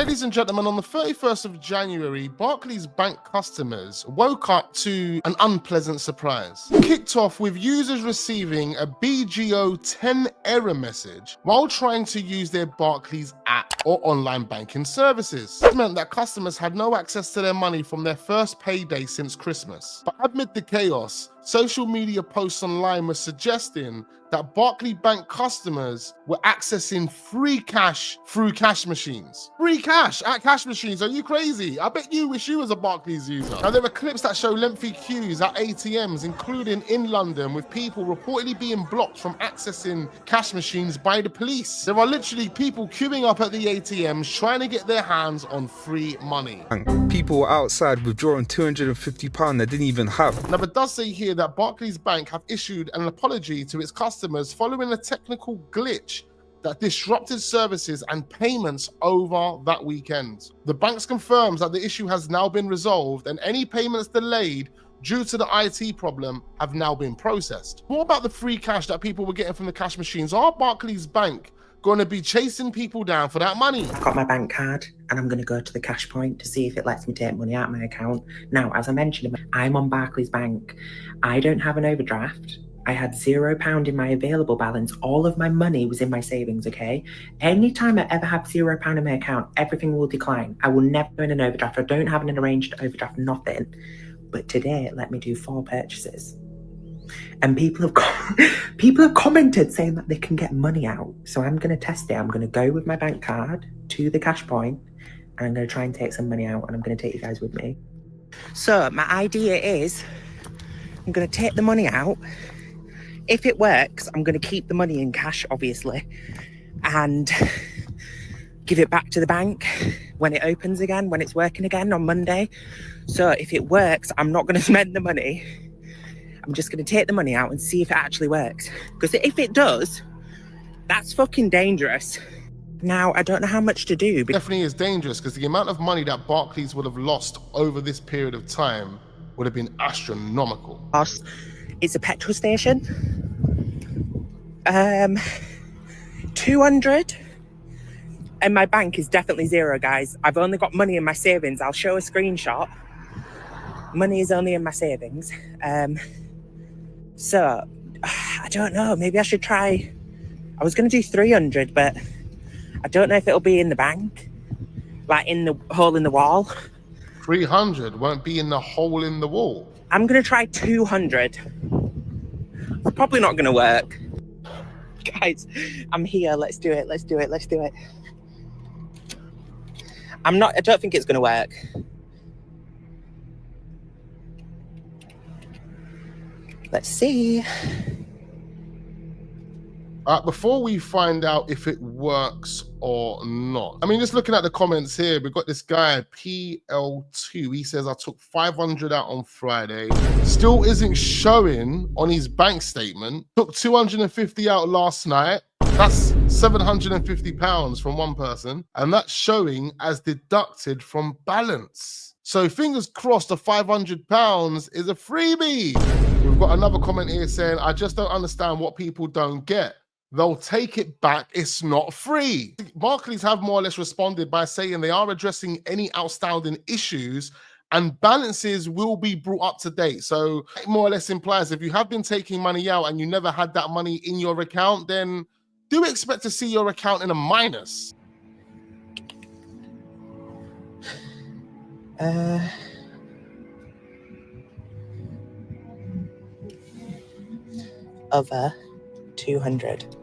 Ladies and gentlemen, on the 31st of January, Barclays Bank customers woke up to an unpleasant surprise. Kicked off with users receiving a BGO 10 error message while trying to use their Barclays app or online banking services. This meant that customers had no access to their money from their first payday since Christmas. But amid the chaos, social media posts online were suggesting that Barclays Bank customers were accessing free cash through cash machines. Free cash at cash machines, are you crazy? I bet you wish you was a Barclays user. Now, there are clips that show lengthy queues at ATMs, including in London, with people reportedly being blocked from accessing cash machines by the police. There are literally people queuing up at the ATMs trying to get their hands on free money. People were outside withdrawing £250 they didn't even have. Now, it does say here that Barclays Bank have issued an apology to its customers following a technical glitch that disrupted services and payments over that weekend. The bank confirms that the issue has now been resolved and any payments delayed due to the IT problem have now been processed. More about the free cash that people were getting from the cash machines. Are Barclays Bank going to be chasing people down for that money? I've got my bank card and I'm going to go to the cash point to see if it lets me take money out of my account. Now, as I mentioned, I'm on Barclays Bank. I don't have an overdraft. I had £0 in my available balance. All of my money was in my savings, okay? Anytime I ever have £0 in my account, everything will decline. I will never go in an overdraft. I don't have an arranged overdraft, nothing. But today, it let me do 4 purchases. And people have commented saying that they can get money out. So I'm going to test it. I'm going to go with my bank card to the cash point and I'm going to try and take some money out and I'm going to take you guys with me. So my idea is I'm going to take the money out. If it works, I'm going to keep the money in cash, obviously, and give it back to the bank when it opens again, when it's working again on Monday. So if it works, I'm not going to spend the money. I'm just going to take the money out and see if it actually works. Because if it does, that's fucking dangerous. Now, I don't know how much to do. But definitely is dangerous because the amount of money that Barclays would have lost over this period of time would have been astronomical. It's a petrol station. 200. And my bank is definitely 0, guys. I've only got money in my savings. I'll show a screenshot. Money is only in my savings. So, I don't know. Maybe I should try. I was going to do 300, but I don't know if it'll be in the bank. Like in the hole in the wall. 300 won't be in the hole in the wall. I'm going to try 200. It's probably not going to work. Guys, I'm here. Let's do it. Let's do it. Let's do it. I don't think it's going to work. Let's see. Before we find out if it works or not, I mean, just looking at the comments here, we've got this guy, PL2. He says, I took 500 out on Friday. Still isn't showing on his bank statement. Took 250 out last night. That's £750 from one person. And that's showing as deducted from balance. So fingers crossed the £500 is a freebie. We've got another comment here saying, I just don't understand what people don't get. They'll take it back. It's not free. Barclays have more or less responded by saying they are addressing any outstanding issues and balances will be brought up to date. So it more or less implies if you have been taking money out and you never had that money in your account, then do expect to see your account in a minus. Over 200.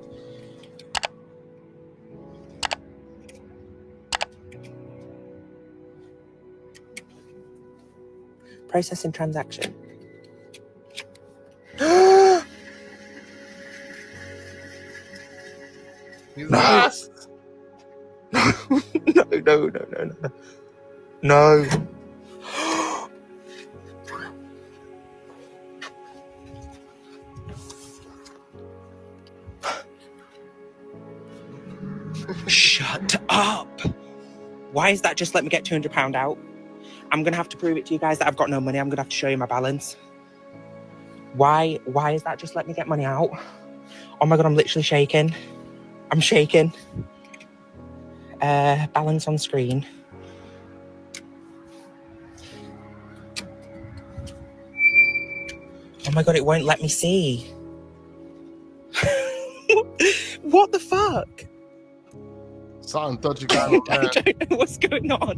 Processing transaction. No. No. Shut up. Why is that just let me get £200 out? I'm going to have to prove it to you guys that I've got no money. I'm going to have to show you my balance. Why is that just let me get money out? Oh my God, I'm literally shaking. I'm shaking. Balance on screen. Oh my God, it won't let me see. What the fuck? Something dodgy going on I there. don't know what's going on.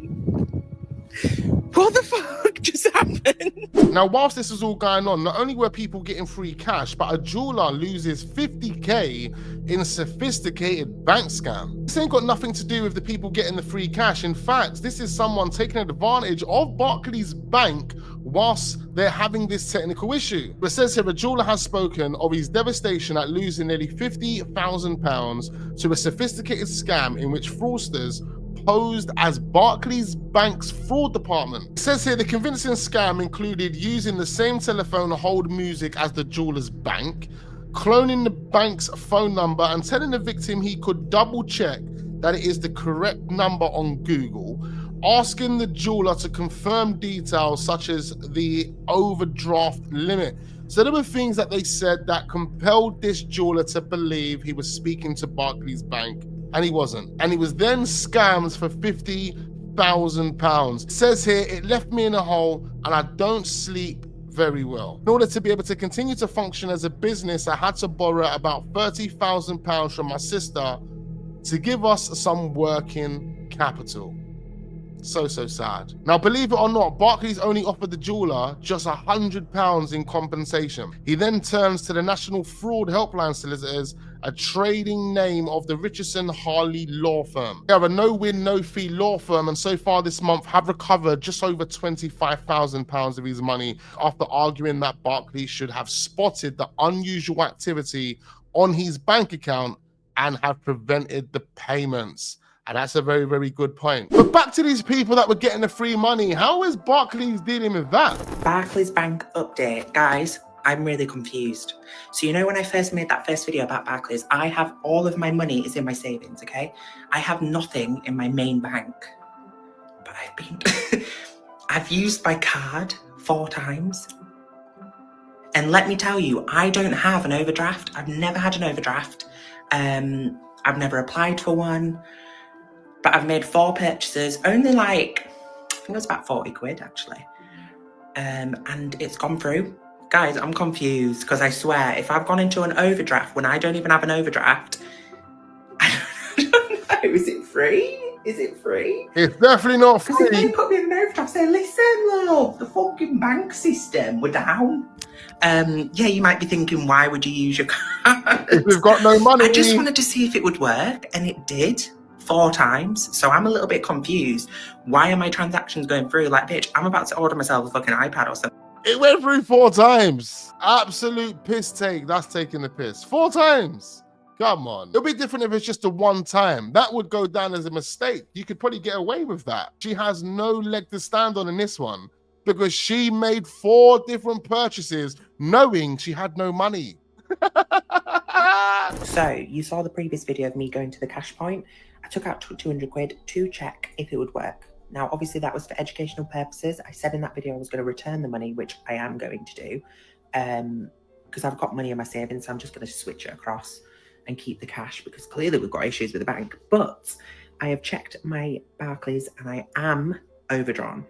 What the fuck just happened? Now, whilst this was all going on, not only were people getting free cash, but a jeweler loses 50k in a sophisticated bank scam. This ain't got nothing to do with the people getting the free cash. In fact, this is someone taking advantage of Barclays Bank whilst they're having this technical issue. It says here, a jeweler has spoken of his devastation at losing nearly £50,000 to a sophisticated scam in which fraudsters posed as Barclays Bank's fraud department. It says here the convincing scam included using the same telephone to hold music as the jeweler's bank, cloning the bank's phone number and telling the victim he could double check that it is the correct number on Google, asking the jeweler to confirm details such as the overdraft limit. So there were things that they said that compelled this jeweler to believe he was speaking to Barclays Bank, and he wasn't. And he was then scammed for £50,000. It says here, it left me in a hole and I don't sleep very well. In order to be able to continue to function as a business, I had to borrow about £30,000 from my sister to give us some working capital. So sad. Now, believe it or not, Barclays only offered the jeweler just £100 in compensation. He then turns to the National Fraud Helpline Solicitors, a trading name of the Richardson Harley law firm. They are a no-win, no-fee law firm, and so far this month have recovered just over £25,000 of his money after arguing that Barclays should have spotted the unusual activity on his bank account and have prevented the payments. And that's a very, very good point. But back to these people that were getting the free money. How is Barclays dealing with that? Barclays Bank update. Guys, I'm really confused. So you know when I first made that first video about Barclays, I have all of my money is in my savings, okay? I have nothing in my main bank. But I've used my card 4 times. And let me tell you, I don't have an overdraft. I've never had an overdraft. I've never applied for one. But I've made 4 purchases, only like, I think it was about 40 quid actually. And it's gone through. Guys, I'm confused because I swear, if I've gone into an overdraft when I don't even have an overdraft, I don't know, is it free? Is it free? It's definitely not free. Because if they put me in an overdraft, say, listen, love, the fucking bank system, we're down. Yeah, you might be thinking, why would you use your card? If we've got no money. I just wanted to see if it would work, and it did. 4 times, so I'm a little bit confused. Why are my transactions going through? Like, bitch, I'm about to order myself a fucking iPad or something. It went through 4 times. Absolute piss take. That's taking the piss. 4 times. Come on. It'll be different if it's just a 1 time. That would go down as a mistake. You could probably get away with that. She has no leg to stand on in this one because she made 4 different purchases knowing she had no money. So you saw the previous video of me going to the cash point. I took out 200 quid to check if it would work. Now, obviously that was for educational purposes. I said in that video I was going to return the money, which I am going to do, because I've got money in my savings. So I'm just going to switch it across and keep the cash because clearly we've got issues with the bank. But I have checked my Barclays and I am overdrawn.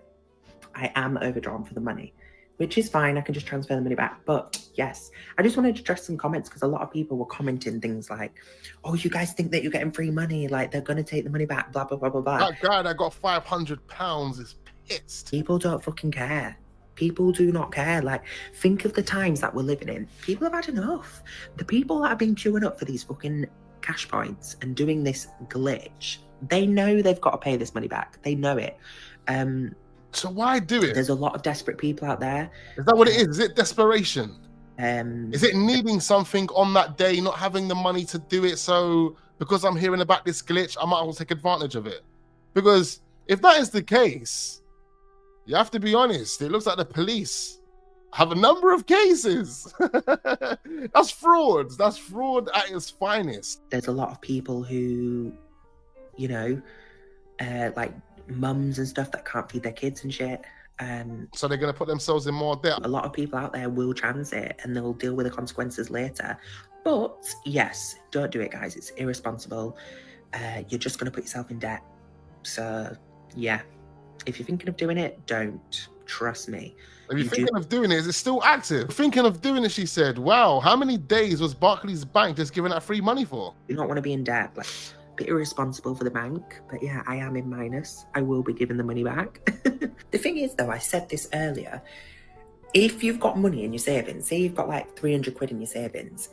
I am overdrawn for the money, which is fine. I can just transfer the money back. But yes, I just wanted to address some comments because a lot of people were commenting things like, oh, you guys think that you're getting free money, like they're going to take the money back, blah, blah, blah, blah, blah. That guy that got £500 is pissed. People don't fucking care. People do not care. Like, think of the times that we're living in. People have had enough. The people that have been queuing up for these fucking cash points and doing this glitch, they know they've got to pay this money back. They know it. So why do it? There's a lot of desperate people out there. Is that what it is? Is it desperation? Is it needing something on that day, not having the money to do it? So because I'm hearing about this glitch, I might as well take advantage of it. Because if that is the case, you have to be honest. It looks like the police have a number of cases. That's fraud. That's fraud at its finest. There's a lot of people who, you know, like mums and stuff that can't feed their kids and shit. So they're going to put themselves in more debt. A lot of people out there will transit and they'll deal with the consequences later. But yes, don't do it, guys. It's irresponsible. you're just going to put yourself in debt. So, yeah, if you're thinking of doing it, don't. Trust me. If you're thinking of doing it, is it still active? Thinking of doing it, she said. Wow, how many days was Barclays Bank just giving that free money for? You don't want to be in debt. Like, a bit irresponsible for the bank, but yeah, I am in minus. I will be giving the money back. The thing is, though, I said this earlier. If you've got money in your savings, say you've got like 300 quid in your savings,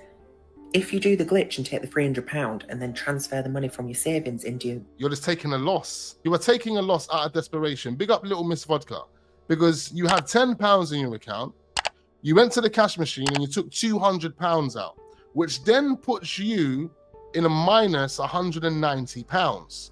if you do the glitch and take the £300 and then transfer the money from your savings into... You're just taking a loss. You are taking a loss out of desperation. Big up Little Miss Vodka. Because you have £10 in your account, you went to the cash machine and you took £200 out, which then puts you in a minus £190.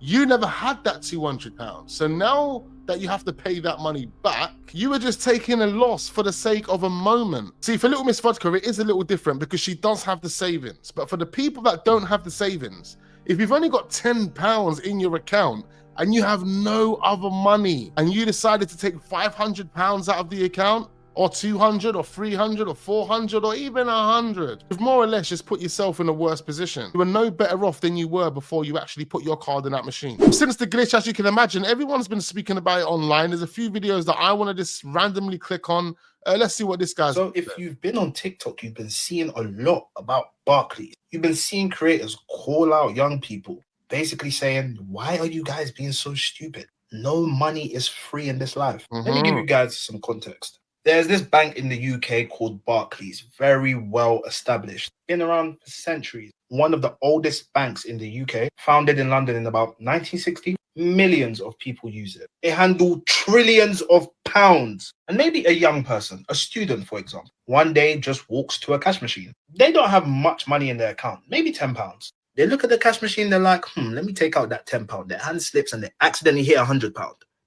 You never had that £200. So now that you have to pay that money back, you were just taking a loss for the sake of a moment. See, for Little Miss Vodka, it is a little different because she does have the savings. But for the people that don't have the savings, if you've only got £10 in your account and you have no other money and you decided to take £500 out of the account, or 200 or 300 or 400 or even 100, you've more or less just put yourself in a worse position. You are no better off than you were before you actually put your card in that machine. Since the glitch, as you can imagine, everyone's been speaking about it online. There's a few videos that I want to just randomly click on. Let's see what this guy's... So if you've been on TikTok, you've been seeing a lot about Barclays. You've been seeing creators call out young people, basically saying, why are you guys being so stupid? No money is free in this life. Let me give you guys some context. There's this bank in the UK called Barclays, very well established, been around for centuries. One of the oldest banks in the UK, founded in London in about 1960. Millions of people use it. They handle trillions of pounds. And maybe a young person, a student, for example, one day just walks to a cash machine. They don't have much money in their account, maybe £10. They look at the cash machine, they're like, let me take out that £10. Their hand slips and they accidentally hit £100.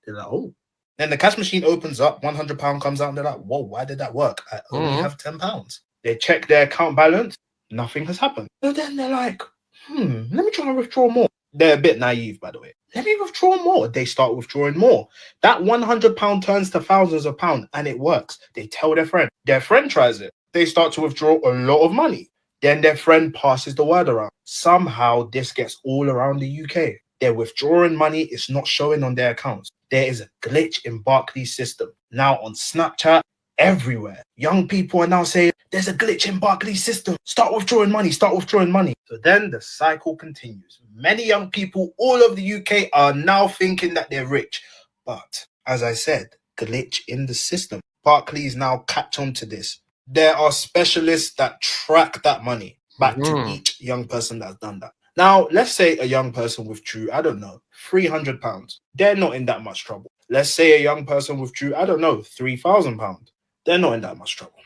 They're like, oh. Then the cash machine opens up, £100 comes out, and they're like, whoa, why did that work? I only have £10. They check their account balance, nothing has happened. So then they're like, let me try and withdraw more. They're a bit naive, by the way. Let me withdraw more. They start withdrawing more. That £100 turns to thousands of pounds, and it works. They tell their friend. Their friend tries it. They start to withdraw a lot of money. Then their friend passes the word around. Somehow, this gets all around the UK. They're withdrawing money. It's not showing on their accounts. There is a glitch in Barclays' system. Now on Snapchat, everywhere. Young people are now saying, there's a glitch in Barclays' system. Start withdrawing money. Start withdrawing money. So then the cycle continues. Many young people all over the UK are now thinking that they're rich. But as I said, glitch in the system. Barclays now catch on to this. There are specialists that track that money back to each young person that's done that. Now, let's say a young person withdrew, I don't know, £300. They're not in that much trouble. Let's say a young person withdrew, I don't know, £3,000. They're not in that much trouble.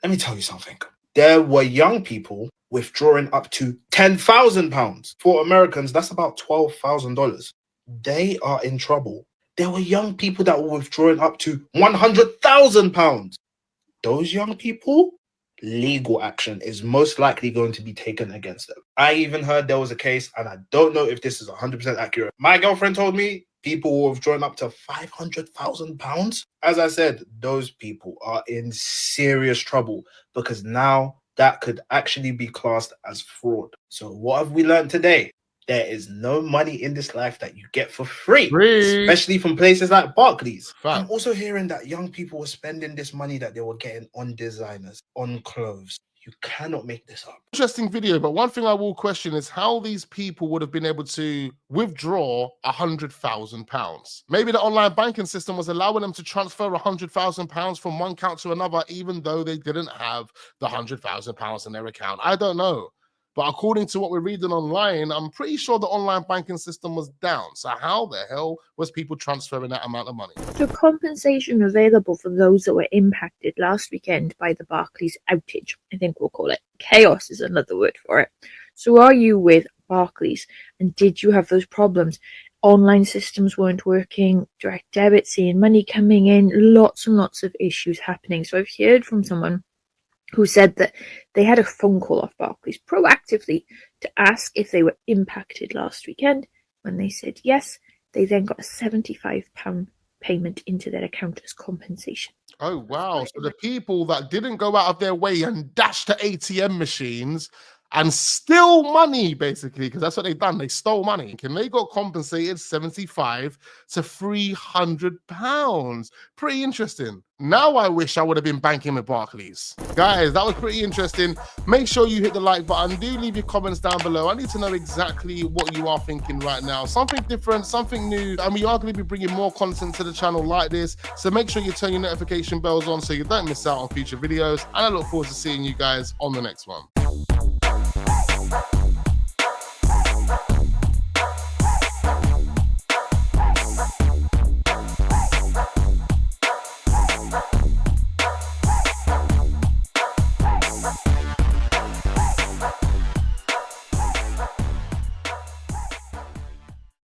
Let me tell you something. There were young people withdrawing up to £10,000. For Americans, that's about $12,000. They are in trouble. There were young people that were withdrawing up to £100,000. Those young people, legal action is most likely going to be taken against them. I even heard there was a case, and I don't know if this is 100% accurate. My girlfriend told me people were withdrawing up to £500,000. As I said, those people are in serious trouble because now that could actually be classed as fraud. So what have we learned today? There is no money in this life that you get for free. Especially from places like Barclays. Fact. I'm also hearing that young people were spending this money that they were getting on designers, on clothes. You cannot make this up. Interesting video, but one thing I will question is how these people would have been able to withdraw £100,000. Maybe the online banking system was allowing them to transfer £100,000 from one account to another, even though they didn't have the £100,000 in their account. I don't know. But according to what we're reading online, I'm pretty sure the online banking system was down. So how the hell was people transferring that amount of money? So compensation available for those that were impacted last weekend by the Barclays outage, I think we'll call it. Chaos is another word for it. So are you with Barclays? And did you have those problems? Online systems weren't working, direct debit, seeing money coming in, lots and lots of issues happening. So I've heard from someone who said that they had a phone call off Barclays proactively to ask if they were impacted last weekend. When they said yes, they then got a £75 payment into their account as compensation. Oh, wow. So the people that didn't go out of their way and dash to ATM machines and steal money, basically, because that's what they've done. They stole money. And they got compensated 75 to 300 pounds. Pretty interesting. Now I wish I would have been banking with Barclays. Guys, that was pretty interesting. Make sure you hit the like button. Do leave your comments down below. I need to know exactly what you are thinking right now. Something different, something new. And we are going to be bringing more content to the channel like this. So make sure you turn your notification bells on so you don't miss out on future videos. And I look forward to seeing you guys on the next one.